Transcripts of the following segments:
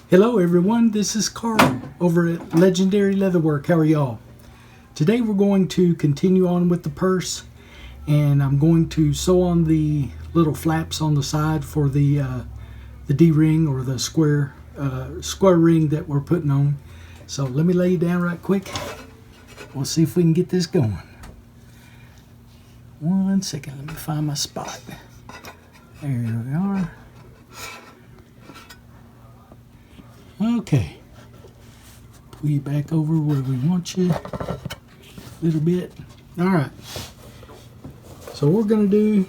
Hello everyone, this is Carl over at Legendary Leatherwork. How are y'all? Today we're going to continue on with the purse, and I'm going to sew on the little flaps on the side for the D-ring, or the square ring that we're putting on. So let me lay you down right quick. We'll see if we can get this going. 1 second, let me find my spot. There we are. Okay, pull you back over where we want you a little bit. All right, so what we're going to do,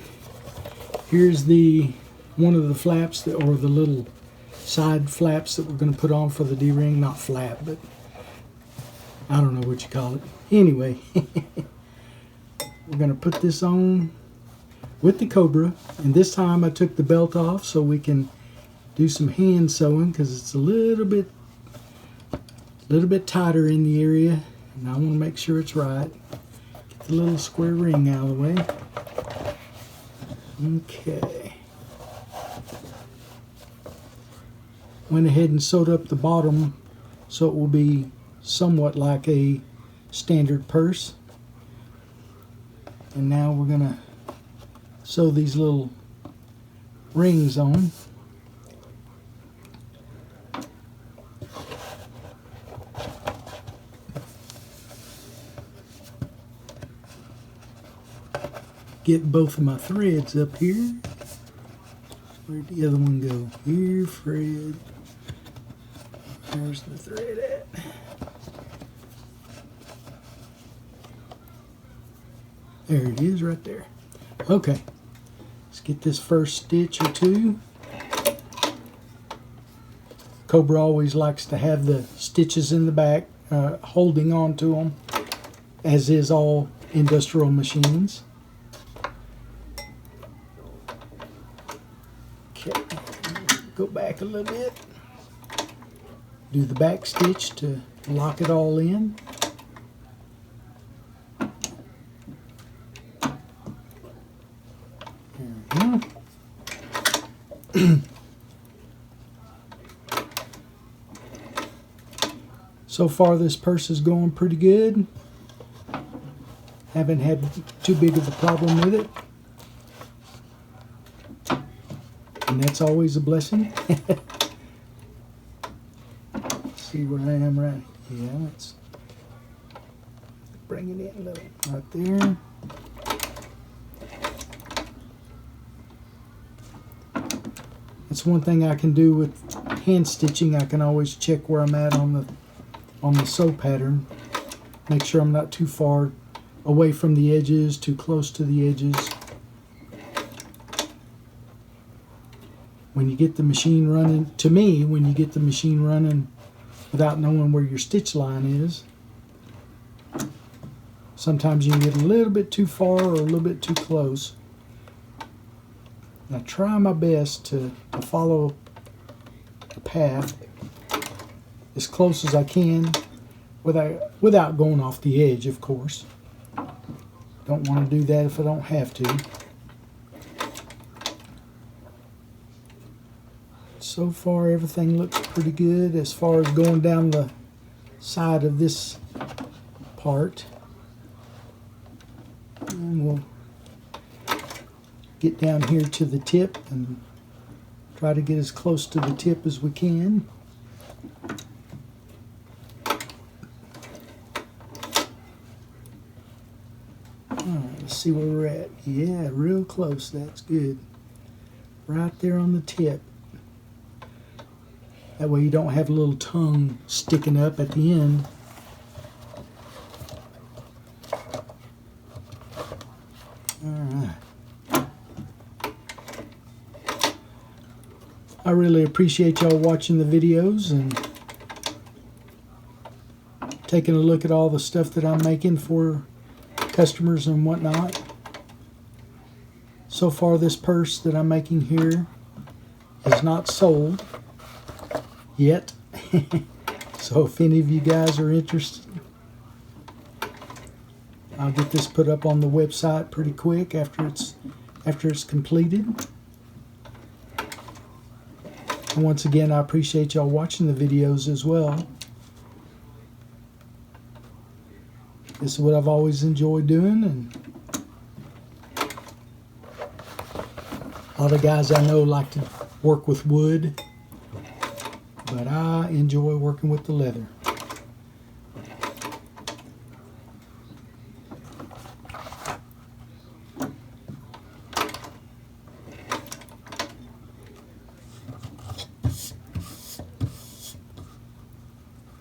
here's one of the flaps or the little side flaps that we're going to put on for the D-ring. Not flap, but I don't know what you call it. Anyway, we're going to put this on with the Cobra, and this time I took the belt off so we can do some hand sewing, because it's a little bit tighter in the area, and I want to make sure it's right. Get the little square ring out of the way. Okay. Went ahead and sewed up the bottom so it will be somewhat like a standard purse. And now we're going to sew these little rings on. Get both of my threads up here. Where'd the other one go? Here, Fred. There's the thread at. There it is, right there. Okay, let's get this first stitch or two. Cobra always likes to have the stitches in the back, holding on to them, as is all industrial machines. Okay, go back a little bit. Do the back stitch to lock it all in. There we go. So far this purse is going pretty good. Haven't had too big of a problem with it. And that's always a blessing. Let's see where I am right. Yeah, let's bring it in a little. Right there. That's one thing I can do with hand stitching. I can always check where I'm at on the sew pattern. Make sure I'm not too far away from the edges, too close to the edges. When you get the machine running, to me, when you get the machine running without knowing where your stitch line is, sometimes you can get a little bit too far or a little bit too close. And I try my best to follow the path as close as I can without going off the edge, of course. Don't want to do that if I don't have to. So far everything looks pretty good as far as going down the side of this part. And we'll get down here to the tip and try to get as close to the tip as we can. Alright, let's see where we're at. Yeah, real close. That's good. Right there on the tip. That way you don't have a little tongue sticking up at the end. Alright. I really appreciate y'all watching the videos and taking a look at all the stuff that I'm making for customers and whatnot. So far this purse that I'm making here is not sold yet. So if any of you guys are interested, I'll get this put up on the website pretty quick after it's completed. once again, I appreciate y'all watching the videos as well. This is what I've always enjoyed doing, and a lot of guys I know like to work with wood, but I enjoy working with the leather.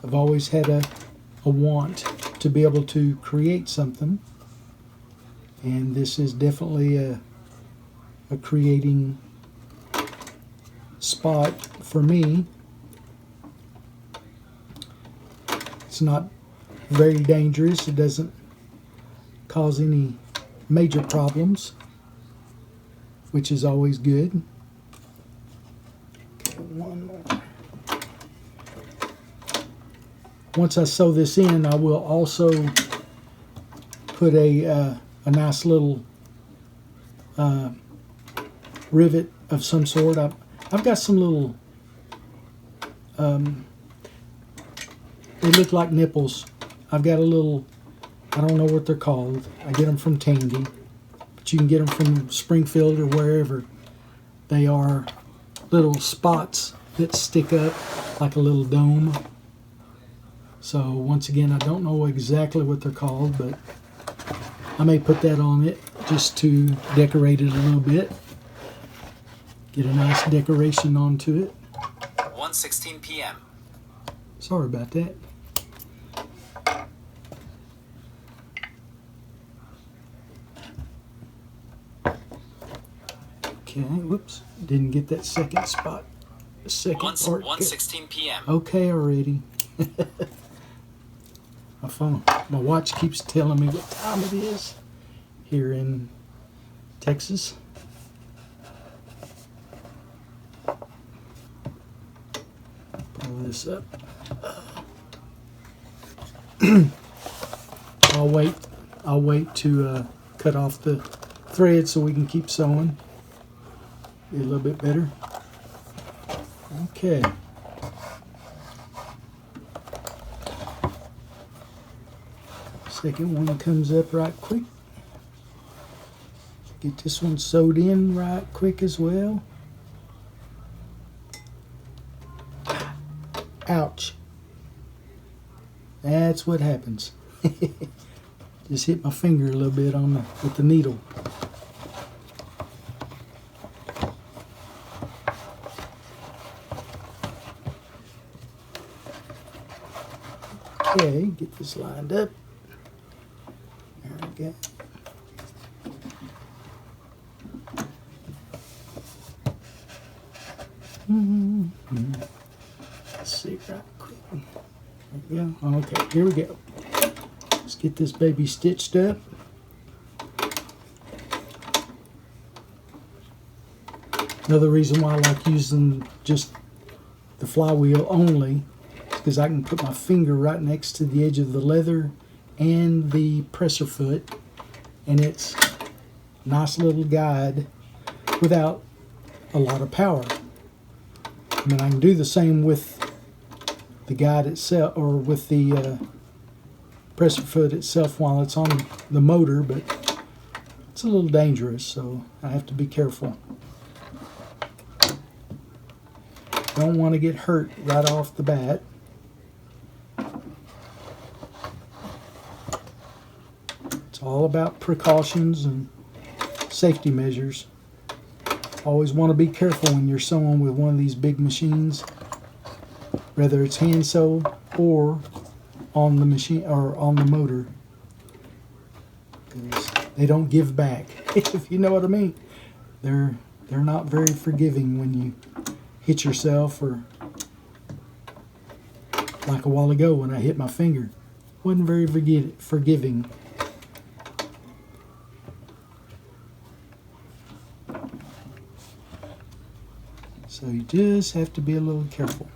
I've always had a want to be able to create something, and this is definitely a creating spot for me. It's not very dangerous. It doesn't cause any major problems, which is always good. Okay, one more. Once I sew this in, I will also put a nice little rivet of some sort. I've got some little, they look like nipples. I've got a little, I don't know what they're called. I get them from Tandy, but you can get them from Springfield or wherever. They are little spots that stick up like a little dome. So once again, I don't know exactly what they're called, but I may put that on it just to decorate it a little bit. Get a nice decoration onto it. 1:16 p.m. Sorry about that. Okay, whoops. Didn't get that second spot. The second part. 1:16 p.m. Okay already. My phone, my watch keeps telling me what time it is here in Texas. Pull this up. I'll wait to cut off the thread so we can keep sewing. Be a little bit better. Okay. Second one comes up right quick. Get this one sewed in right quick as well. Ouch. That's what happens. Just hit my finger a little bit on with the needle. Okay, get this lined up. There we go. Let's see right quick. There we go. Okay, here we go. Let's get this baby stitched up. Another reason why I like using just the flywheel only is because I can put my finger right next to the edge of the leather and the presser foot, and it's a nice little guide without a lot of power. I mean, I can do the same with the guide itself, or with the presser foot itself while it's on the motor, but it's a little dangerous, so I have to be careful. Don't want to get hurt right off the bat. It's all about precautions and safety measures. Always want to be careful when you're sewing with one of these big machines, whether it's hand sew or on the machine or on the motor, because they don't give back. If you know what I mean. They're not very forgiving when you hit yourself, or like a while ago when I hit my finger. Wasn't very forgiving. So you just have to be a little careful.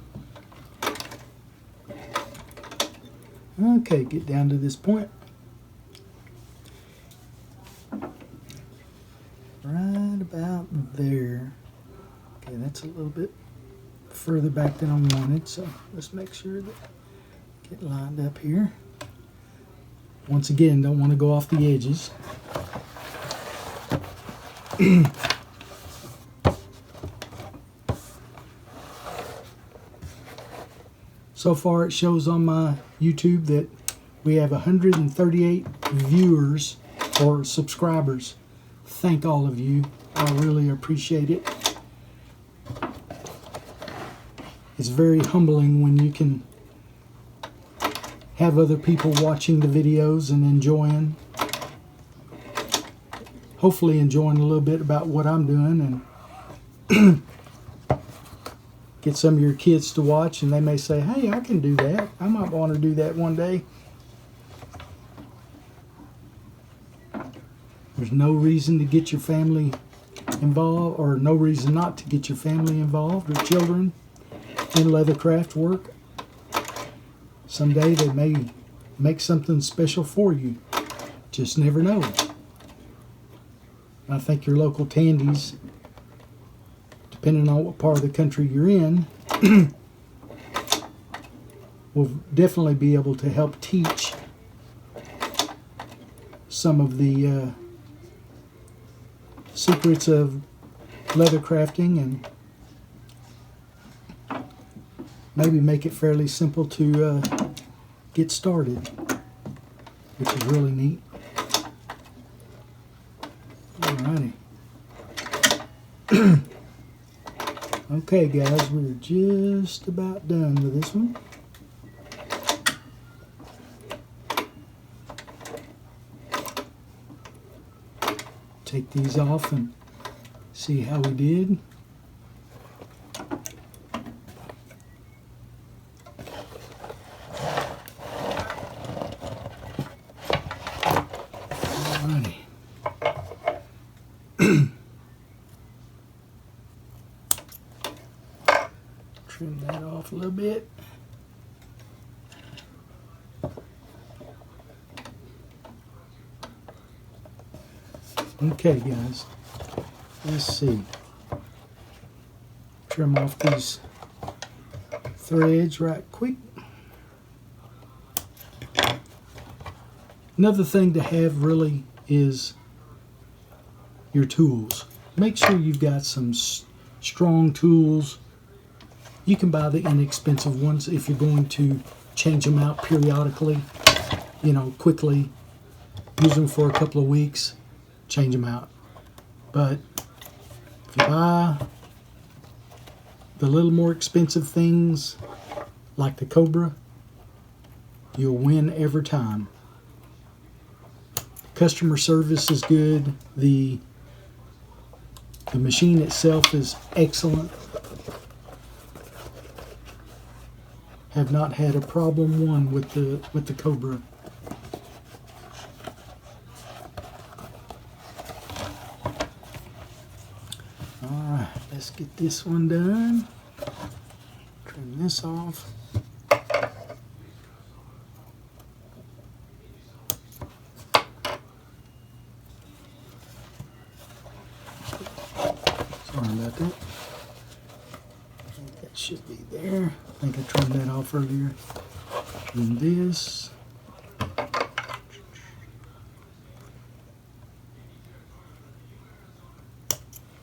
Okay, get down to this point. Right about there. Okay, that's a little bit further back than I wanted, so let's make sure that get lined up here. Once again, don't want to go off the edges. So far it shows on my YouTube that we have 138 viewers or subscribers. Thank all of you. I really appreciate it. It's very humbling when you can have other people watching the videos and enjoying, hopefully enjoying a little bit about what I'm doing, and get some of your kids to watch and they may say, hey, I can do that. I might want to do that one day. There's no reason to get your family involved, or no reason not to get your family involved or children in leathercraft work. Someday they may make something special for you. Just never know. I think your local Tandies, depending on what part of the country you're in, will definitely be able to help teach some of the secrets of leather crafting, and maybe make it fairly simple to get started, which is really neat. Alrighty. Okay guys, we're just about done with this one. Take these off and see how we did. Alrighty. Trim that off a little bit. Okay guys, let's see. Trim off these threads right quick. Another thing to have really is your tools. Make sure you've got some strong tools. You can buy the inexpensive ones if you're going to change them out periodically, you know, quickly. Use them for a couple of weeks, change them out. But if you buy the little more expensive things like the Cobra, you'll win every time. Customer service is good. The machine itself is excellent. Have not had a problem one with the Cobra. Alright, let's get this one done. Trim this off. Sorry about that. I think that should be there. I think I trimmed that off earlier. Trim this.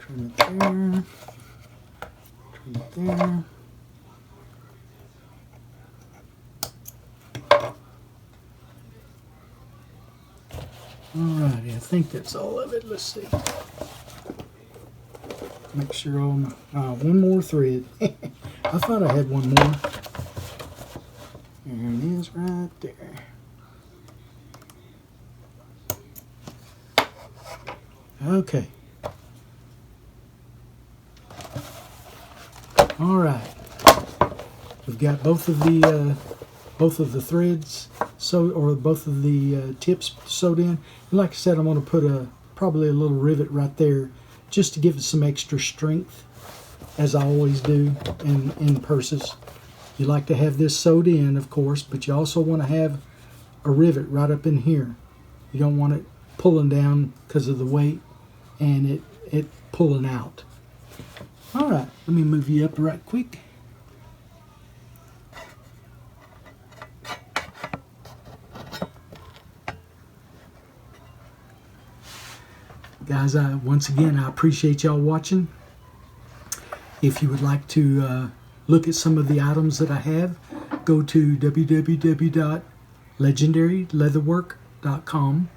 Trim it there. Trim it there. Alrighty, I think that's all of it. Let's see. Make sure all my, one more thread. I thought I had one more. There it is right there. Okay. Alright. We've got both of the threads sewed, or both of the tips sewed in. And like I said, I'm going to put probably a little rivet right there, just to give it some extra strength, as I always do in purses. You like to have this sewed in, of course, but you also want to have a rivet right up in here. You don't want it pulling down because of the weight and it pulling out. Alright, let me move you up right quick. Guys, once again, I appreciate y'all watching. If you would like to look at some of the items that I have, go to www.legendaryleatherwork.com,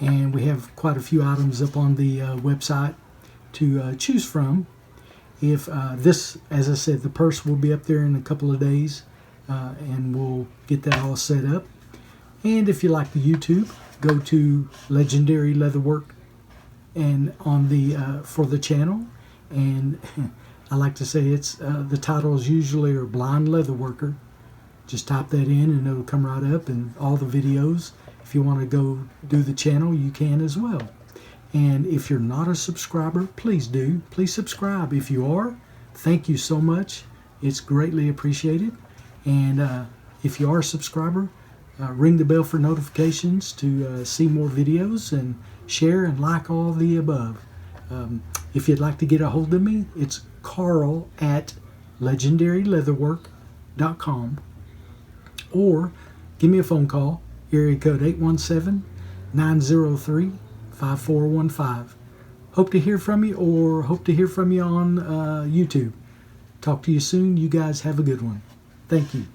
and we have quite a few items up on the website to choose from. If this, as I said, the purse will be up there in a couple of days, and we'll get that all set up. And if you like the YouTube, go to Legendary Leatherwork and on the for the channel. And I like to say it's the titles usually are Blind Leatherworker. Just type that in and it'll come right up, and all the videos. If you want to go do the channel, you can as well. And if you're not a subscriber, please do. Please subscribe. If you are, thank you so much. It's greatly appreciated. And if you are a subscriber, ring the bell for notifications to see more videos, and share and like all the above. If you'd like to get a hold of me, it's carl@legendaryleatherwork.com, or give me a phone call, area code 817-903-5415. Hope to hear from you, or hope to hear from you on YouTube. Talk to you soon. You guys have a good one. Thank you.